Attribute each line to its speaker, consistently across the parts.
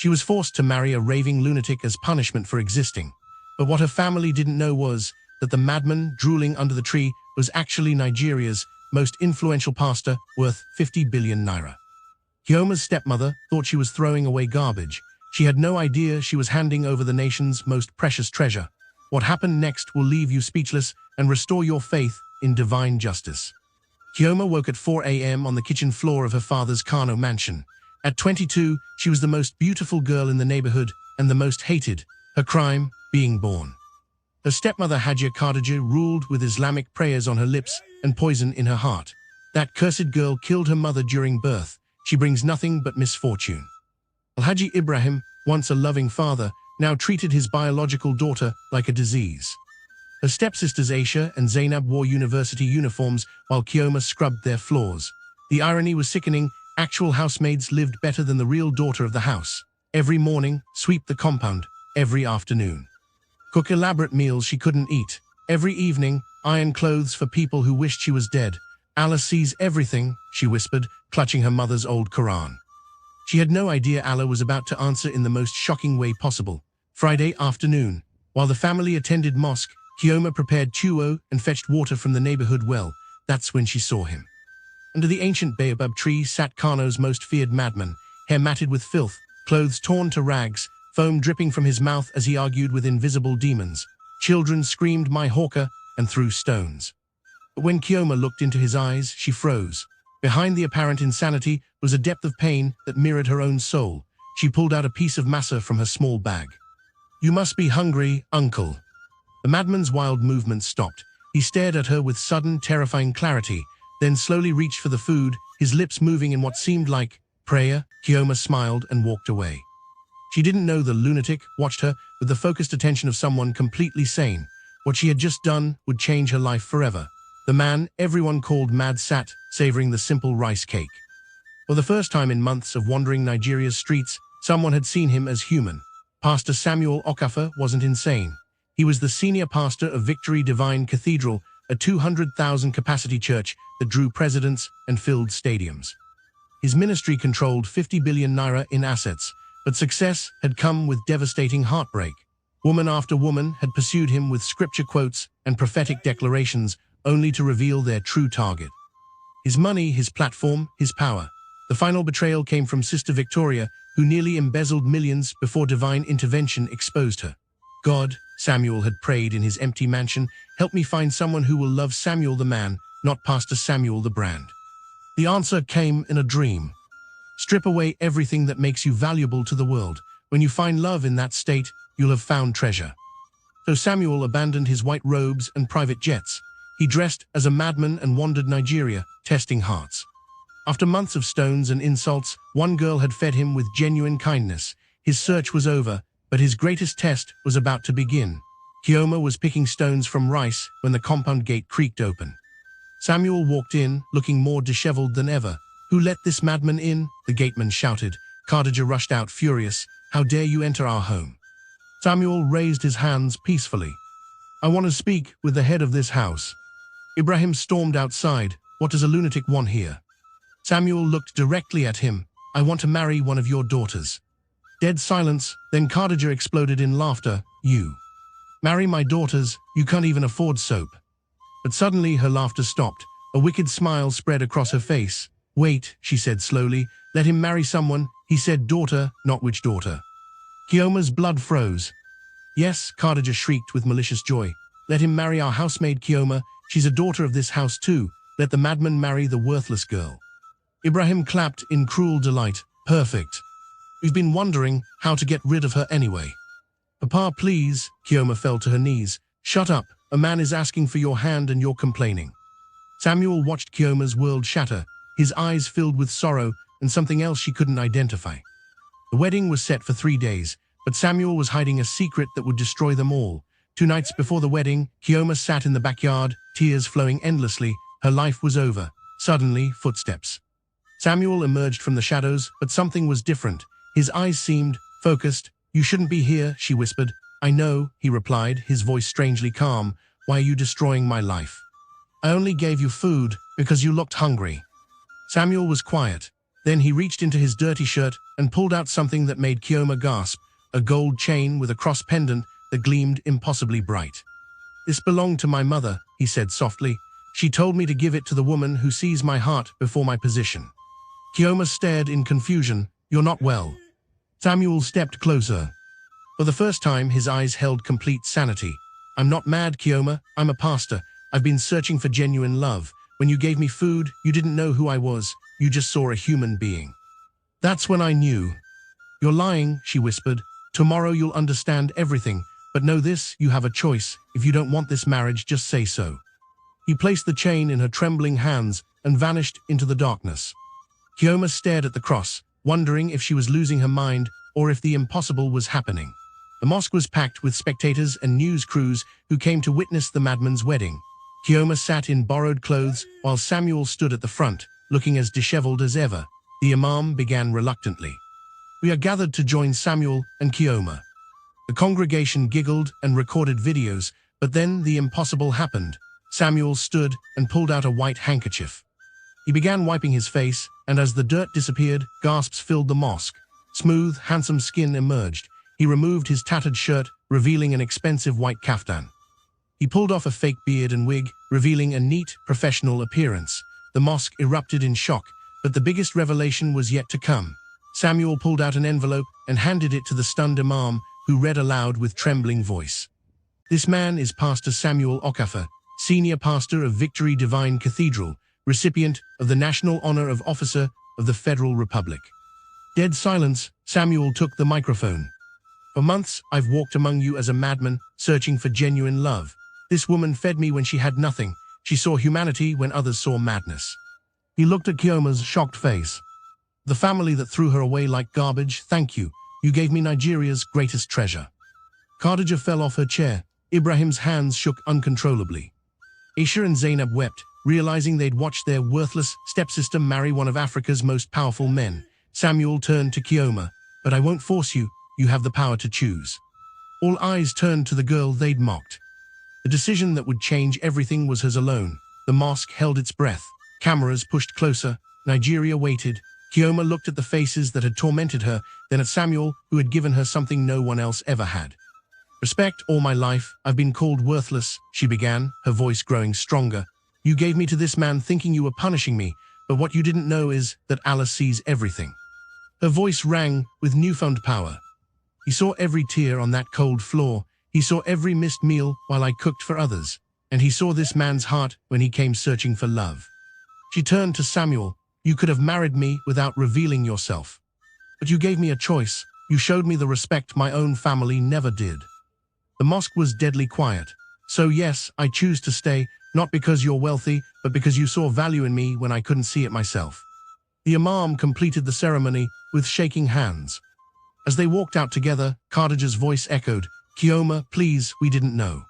Speaker 1: She was forced to marry a raving lunatic as punishment for existing. But what her family didn't know was that the madman drooling under the tree was actually Nigeria's most influential pastor, worth 50 billion naira. Chioma's stepmother thought she was throwing away garbage. She had no idea she was handing over the nation's most precious treasure. What happened next will leave you speechless and restore your faith in divine justice. Chioma woke at 4 a.m. on the kitchen floor of her father's Kano mansion. At 22, she was the most beautiful girl in the neighborhood and the most hated, her crime being born. Her stepmother Hajia Khadija ruled with Islamic prayers on her lips and poison in her heart. That cursed girl killed her mother during birth. She brings nothing but misfortune. Alhaji Ibrahim, once a loving father, now treated his biological daughter like a disease. Her stepsisters Aisha and Zainab wore university uniforms while Chioma scrubbed their floors. The irony was sickening. Actual housemaids lived better than the real daughter of the house. Every morning, sweep the compound. Every afternoon, cook elaborate meals she couldn't eat. Every evening, iron clothes for people who wished she was dead. Allah sees everything, she whispered, clutching her mother's old Quran. She had no idea Allah was about to answer in the most shocking way possible. Friday afternoon, while the family attended mosque, Chioma prepared tuwo and fetched water from the neighborhood well. That's when she saw him. Under the ancient baobab tree sat Kano's most feared madman, hair matted with filth, clothes torn to rags, foam dripping from his mouth as he argued with invisible demons. Children screamed "My hawker" and threw stones. But when Chioma looked into his eyes, she froze. Behind the apparent insanity was a depth of pain that mirrored her own soul. She pulled out a piece of masa from her small bag. "You must be hungry, uncle." The madman's wild movements stopped. He stared at her with sudden, terrifying clarity, then slowly reached for the food, his lips moving in what seemed like prayer. Chioma smiled and walked away. She didn't know the lunatic watched her with the focused attention of someone completely sane. What she had just done would change her life forever. The man everyone called mad sat, savoring the simple rice cake. For the first time in months of wandering Nigeria's streets, someone had seen him as human. Pastor Samuel Okafor wasn't insane. He was the senior pastor of Victory Divine Cathedral, a 200,000 capacity church that drew presidents and filled stadiums. His ministry controlled 50 billion naira in assets, but success had come with devastating heartbreak. Woman after woman had pursued him with scripture quotes and prophetic declarations, only to reveal their true target. His money, his platform, his power. The final betrayal came from Sister Victoria, who nearly embezzled millions before divine intervention exposed her. God, Samuel had prayed in his empty mansion, help me find someone who will love Samuel the man, not Pastor Samuel the brand. The answer came in a dream. Strip away everything that makes you valuable to the world. When you find love in that state, you'll have found treasure. So Samuel abandoned his white robes and private jets. He dressed as a madman and wandered Nigeria, testing hearts. After months of stones and insults, one girl had fed him with genuine kindness. His search was over, but his greatest test was about to begin. Chioma was picking stones from rice when the compound gate creaked open. Samuel walked in, looking more disheveled than ever. "Who let this madman in?" the gateman shouted. Khadija rushed out furious. "How dare you enter our home?" Samuel raised his hands peacefully. "I want to speak with the head of this house." Ibrahim stormed outside. "What does a lunatic want here?" Samuel looked directly at him. "I want to marry one of your daughters." Dead silence, then Khadija exploded in laughter. "You marry my daughters? You can't even afford soap." But suddenly her laughter stopped. A wicked smile spread across her face. "Wait," she said slowly. "Let him marry someone." He said daughter, not which daughter. Chioma's blood froze. "Yes," Khadija shrieked with malicious joy. "Let him marry our housemaid Chioma. She's a daughter of this house too. Let the madman marry the worthless girl." Ibrahim clapped in cruel delight. "Perfect. We've been wondering how to get rid of her anyway." "Papa, please." Chioma fell to her knees. "Shut up. A man is asking for your hand and you're complaining." Samuel watched Chioma's world shatter, his eyes filled with sorrow and something else she couldn't identify. The wedding was set for 3 days, but Samuel was hiding a secret that would destroy them all. 2 nights before the wedding, Chioma sat in the backyard, tears flowing endlessly. Her life was over. Suddenly, footsteps. Samuel emerged from the shadows, but something was different. His eyes seemed focused. "You shouldn't be here," she whispered. "I know," he replied, his voice strangely calm. "Why are you destroying my life?" "I only gave you food because you looked hungry." Samuel was quiet. Then he reached into his dirty shirt and pulled out something that made Kioma gasp, a gold chain with a cross pendant that gleamed impossibly bright. "This belonged to my mother," he said softly. "She told me to give it to the woman who sees my heart before my position." Kioma stared in confusion. "You're not well." Samuel stepped closer. For the first time, his eyes held complete sanity. "I'm not mad, Kioma. I'm a pastor. I've been searching for genuine love. When you gave me food, you didn't know who I was. You just saw a human being. That's when I knew." "You're lying," she whispered. "Tomorrow you'll understand everything. But know this, you have a choice. If you don't want this marriage, just say so." He placed the chain in her trembling hands and vanished into the darkness. Kioma stared at the cross, wondering if she was losing her mind or if the impossible was happening. The mosque was packed with spectators and news crews who came to witness the madman's wedding. Kioma sat in borrowed clothes while Samuel stood at the front, looking as disheveled as ever. The imam began reluctantly. "We are gathered to join Samuel and Kioma." The congregation giggled and recorded videos, but then the impossible happened. Samuel stood and pulled out a white handkerchief. He began wiping his face, and as the dirt disappeared, gasps filled the mosque. Smooth, handsome skin emerged. He removed his tattered shirt, revealing an expensive white kaftan. He pulled off a fake beard and wig, revealing a neat, professional appearance. The mosque erupted in shock, but the biggest revelation was yet to come. Samuel pulled out an envelope and handed it to the stunned imam, who read aloud with trembling voice. "This man is Pastor Samuel Okafor, senior pastor of Victory Divine Cathedral, recipient of the National Honor of Officer of the Federal Republic." Dead silence, Samuel took the microphone. "For months, I've walked among you as a madman, searching for genuine love. This woman fed me when she had nothing. She saw humanity when others saw madness." He looked at Kioma's shocked face. "The family that threw her away like garbage, thank you. You gave me Nigeria's greatest treasure." Khadija fell off her chair. Ibrahim's hands shook uncontrollably. Aisha and Zainab wept, realizing they'd watched their worthless stepsister marry one of Africa's most powerful men. Samuel turned to Kioma. "But I won't force you. You have the power to choose." All eyes turned to the girl they'd mocked. The decision that would change everything was hers alone. The mosque held its breath. Cameras pushed closer. Nigeria waited. Kioma looked at the faces that had tormented her, then at Samuel, who had given her something no one else ever had. "Respect all my life. I've been called worthless," she began, her voice growing stronger. "You gave me to this man thinking you were punishing me, but what you didn't know is that Allah sees everything." Her voice rang with newfound power. "He saw every tear on that cold floor. He saw every missed meal while I cooked for others. And he saw this man's heart when he came searching for love." She turned to Samuel. "You could have married me without revealing yourself. But you gave me a choice. You showed me the respect my own family never did." The mosque was deadly quiet. "So yes, I choose to stay, not because you're wealthy, but because you saw value in me when I couldn't see it myself." The imam completed the ceremony with shaking hands. As they walked out together, Khadija's voice echoed, "Kioma, please, we didn't know."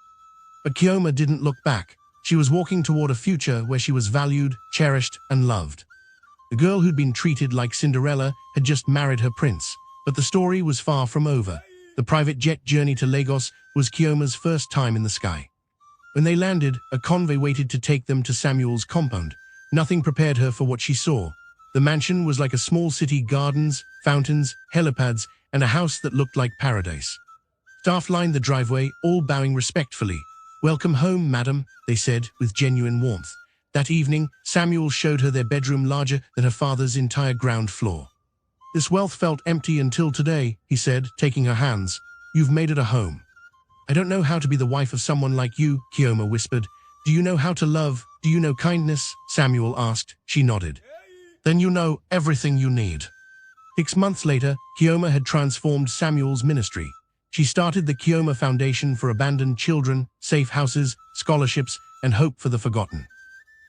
Speaker 1: But Kioma didn't look back. She was walking toward a future where she was valued, cherished, and loved. The girl who'd been treated like Cinderella had just married her prince, but the story was far from over. The private jet journey to Lagos was Kioma's first time in the sky. When they landed, a convoy waited to take them to Samuel's compound. Nothing prepared her for what she saw. The mansion was like a small city, gardens, fountains, helipads, and a house that looked like paradise. Staff lined the driveway, all bowing respectfully. "Welcome home, madam," they said with genuine warmth. That evening, Samuel showed her their bedroom larger than her father's entire ground floor. "This wealth felt empty until today," he said, taking her hands. "You've made it a home." "I don't know how to be the wife of someone like you," Kioma whispered. "Do you know how to love? Do you know kindness?" Samuel asked. She nodded. "Then you know everything you need." 6 months later, Kioma had transformed Samuel's ministry. She started the Kioma Foundation for abandoned children, safe houses, scholarships, and hope for the forgotten.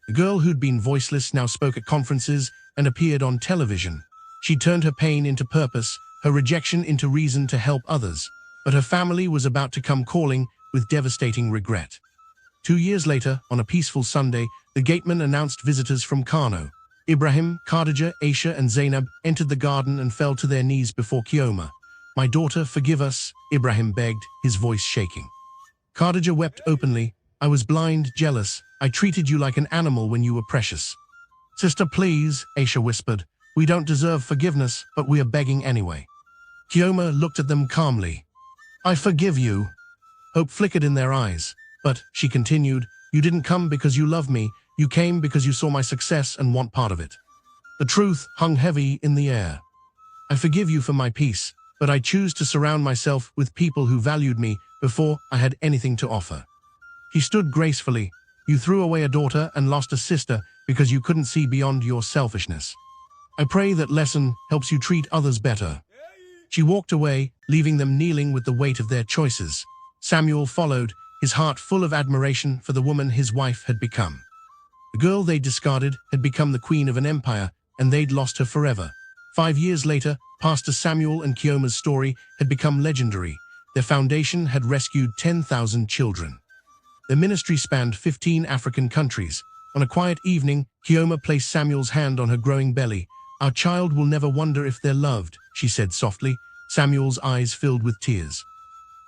Speaker 1: The girl who'd been voiceless now spoke at conferences and appeared on television. She turned her pain into purpose, her rejection into reason to help others. But her family was about to come calling with devastating regret. 2 years later, on a peaceful Sunday, the gateman announced visitors from Kano. Ibrahim, Khadija, Aisha, and Zainab entered the garden and fell to their knees before Kioma. "My daughter, forgive us," Ibrahim begged, his voice shaking. Khadija wept openly. "I was blind, jealous. I treated you like an animal when you were precious." "Sister, please," Aisha whispered. We don't deserve forgiveness, but we are begging anyway." Kioma looked at them calmly. "I forgive you." Hope flickered in their eyes. "But," she continued, "you didn't come because you love me. You came because you saw my success and want part of it." The truth hung heavy in the air. "I forgive you for my peace, but I choose to surround myself with people who valued me before I had anything to offer." He stood gracefully. "You threw away a daughter and lost a sister because you couldn't see beyond your selfishness. I pray that lesson helps you treat others better." She walked away, leaving them kneeling with the weight of their choices. Samuel followed, his heart full of admiration for the woman his wife had become. The girl they discarded had become the queen of an empire, and they'd lost her forever. 5 years later, Pastor Samuel and Kioma's story had become legendary. Their foundation had rescued 10,000 children. Their ministry spanned 15 African countries. On a quiet evening, Kioma placed Samuel's hand on her growing belly. "Our child will never wonder if they're loved," she said softly. Samuel's eyes filled with tears.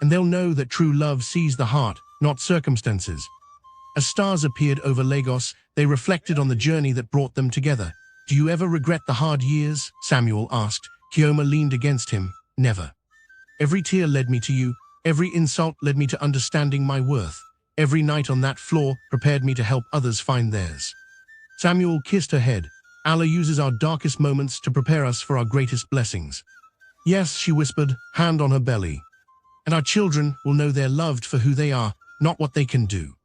Speaker 1: "And they'll know that true love sees the heart, not circumstances." As stars appeared over Lagos, they reflected on the journey that brought them together. "Do you ever regret the hard years?" Samuel asked. Kioma leaned against him. "Never. Every tear led me to you. Every insult led me to understanding my worth. Every night on that floor prepared me to help others find theirs." Samuel kissed her head. "Allah uses our darkest moments to prepare us for our greatest blessings." "Yes," she whispered, hand on her belly. "And our children will know they're loved for who they are, not what they can do."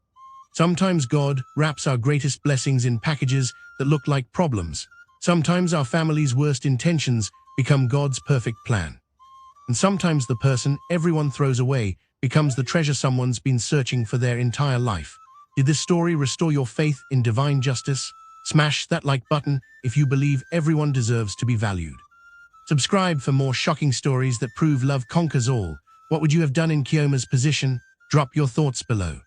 Speaker 1: Sometimes God wraps our greatest blessings in packages that look like problems. Sometimes our family's worst intentions become God's perfect plan. And sometimes the person everyone throws away becomes the treasure someone's been searching for their entire life. Did this story restore your faith in divine justice? Smash that like button if you believe everyone deserves to be valued. Subscribe for more shocking stories that prove love conquers all. What would you have done in Kioma's position? Drop your thoughts below.